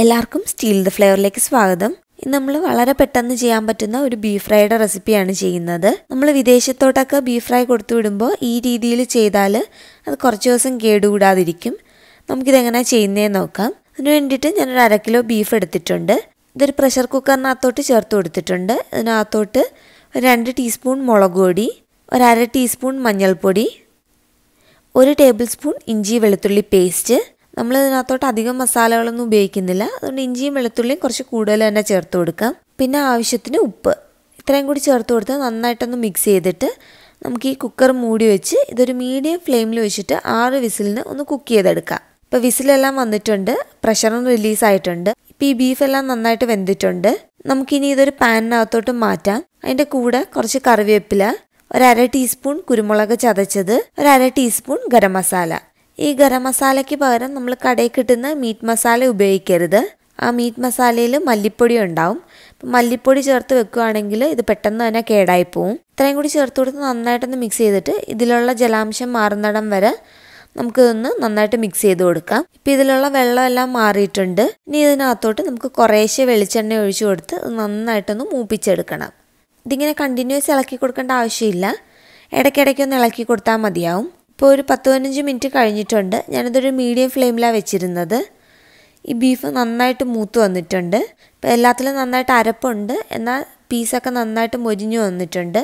എല്ലാവർക്കും steel the ഫ്ലേവറിലേക്ക് സ്വാഗതം. ഇന്ന് നമ്മൾ വളരെ പെട്ടെന്ന് ചെയ്യാൻ പറ്റുന്ന ഒരു ബീഫ് ഫ്രൈയുടെ റെസിപ്പിയാണ് ചെയ്യുന്നത്. നമ്മൾ വിദേശത്തോട്ടൊക്കെ ബീഫ് ഫ്രൈ കൊടുത്തു വിടുമ്പോൾ ഈ രീതിയിൽ ചെയ്താൽ അത് കുറച്ച് ദിവസം കേടുകൂടാതിരിക്കും. നമുക്കിതെങ്ങനെയാണ് ചെയ്യുന്നതെന്ന് നോക്കാം. അതിന് വേണ്ടിയിട്ട് ഞാനൊരു 1/2 കിലോ ബീഫ് എടുത്തിട്ടുണ്ട്. ഇതൊരു പ്രഷർ കുക്കറിനകത്തോട്ട് ചേർത്ത് കൊടുത്തിട്ടുണ്ട്. അതിനകത്തോട്ട് 2 ടീസ്പൂൺ മുളക് പൊടി, 1/2 ടീസ്പൂൺ മഞ്ഞൾപ്പൊടി, 1 ടേബിൾ സ്പൂൺ ഇഞ്ചി വെളുത്തുള്ളി പേസ്റ്റ്. നമ്മൾ ഇതിനകത്തോട്ട് അധികം മസാലകളൊന്നും ഉപയോഗിക്കുന്നില്ല, അതുകൊണ്ട് ഇഞ്ചിയും വെളുത്തുള്ളിയും കുറച്ച് കൂടുതൽ തന്നെ ചേർത്ത് കൊടുക്കാം. പിന്നെ ആവശ്യത്തിന് ഉപ്പ്, ഇത്രയും കൂടി ചേർത്ത് കൊടുത്ത് നന്നായിട്ടൊന്ന് മിക്സ് ചെയ്തിട്ട് നമുക്ക് ഈ കുക്കർ മൂടി വെച്ച് ഇതൊരു മീഡിയം ഫ്ലെയിമിൽ വെച്ചിട്ട് 6 വിസിലിന് ഒന്ന് കുക്ക് ചെയ്തെടുക്കാം. ഇപ്പോൾ വിസിലെല്ലാം വന്നിട്ടുണ്ട്, പ്രഷറും റിലീസായിട്ടുണ്ട്. ഇപ്പോൾ ഈ ബീഫെല്ലാം നന്നായിട്ട് വെന്തിട്ടുണ്ട്. നമുക്കിനി ഇതൊരു പാനിനകത്തോട്ട് മാറ്റാം. അതിൻ്റെ കൂടെ കുറച്ച് കറിവേപ്പില, 1/2 ടീസ്പൂൺ കുരുമുളക് ചതച്ചത്, 1/2 ടീസ്പൂൺ ഗരം മസാല. ഈ ഗരം മസാലയ്ക്ക് പകരം നമ്മൾ കടയിൽ കിട്ടുന്ന മീറ്റ് മസാല ഉപയോഗിക്കരുത്. ആ മീറ്റ് മസാലയിൽ മല്ലിപ്പൊടി ഉണ്ടാവും. അപ്പം മല്ലിപ്പൊടി ചേർത്ത് വെക്കുകയാണെങ്കിൽ ഇത് പെട്ടെന്ന് തന്നെ കേടായി പോവും. ഇത്രയും കൂടി ചേർത്ത് കൊടുത്ത് നന്നായിട്ടൊന്ന് മിക്സ് ചെയ്തിട്ട് ഇതിലുള്ള ജലാംശം മാറുന്നിടം വരെ നമുക്കിതൊന്ന് നന്നായിട്ട് മിക്സ് ചെയ്ത് കൊടുക്കാം. ഇപ്പം ഇതിലുള്ള വെള്ളമെല്ലാം മാറിയിട്ടുണ്ട്. ഇനി ഇതിനകത്തോട്ട് നമുക്ക് കുറേശ്ശെ വെളിച്ചെണ്ണ ഒഴിച്ചു കൊടുത്ത് നന്നായിട്ടൊന്ന് മൂപ്പിച്ചെടുക്കണം. ഇതിങ്ങനെ കണ്ടിന്യൂസ് ഇളക്കി കൊടുക്കേണ്ട ആവശ്യമില്ല, ഇടയ്ക്കിടയ്ക്കൊന്ന് ഇളക്കി കൊടുത്താൽ മതിയാവും. ഇപ്പോൾ ഒരു 10-15 മിനിറ്റ് കഴിഞ്ഞിട്ടുണ്ട്. ഞാനിതൊരു മീഡിയം ഫ്ലെയിമിലാണ് വെച്ചിരുന്നത്. ഈ ബീഫ് നന്നായിട്ട് മൂത്ത് വന്നിട്ടുണ്ട്. ഇപ്പോൾ എല്ലാത്തിലും നന്നായിട്ട് അരപ്പുണ്ട്, എന്നാൽ പീസൊക്കെ നന്നായിട്ട് മൊരിഞ്ഞു വന്നിട്ടുണ്ട്.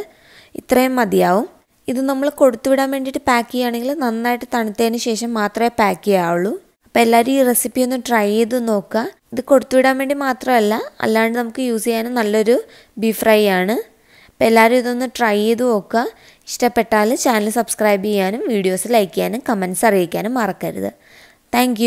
ഇത്രയും മതിയാവും. ഇത് നമ്മൾ കൊടുത്തുവിടാൻ വേണ്ടിയിട്ട് പാക്ക് ചെയ്യുകയാണെങ്കിൽ നന്നായിട്ട് തണുത്തതിന് ശേഷം മാത്രമേ പാക്ക് ചെയ്യാവുള്ളൂ. അപ്പോൾ എല്ലാവരും ഈ റെസിപ്പി ഒന്ന് ട്രൈ ചെയ്ത് നോക്കുക. ഇത് കൊടുത്തുവിടാൻ വേണ്ടി മാത്രമല്ല, അല്ലാണ്ട് നമുക്ക് യൂസ് ചെയ്യാനും നല്ലൊരു ബീഫ് ഫ്രൈ ആണ്. അപ്പോൾ എല്ലാവരും ഇതൊന്ന് ട്രൈ ചെയ്ത് നോക്കുക. ഇഷ്ടപ്പെട്ടാൽ ചാനൽ സബ്സ്ക്രൈബ് ചെയ്യാനും വീഡിയോസ് ലൈക്ക് ചെയ്യാനും കമൻറ്റ്സ് അറിയിക്കാനും മറക്കരുത്. താങ്ക്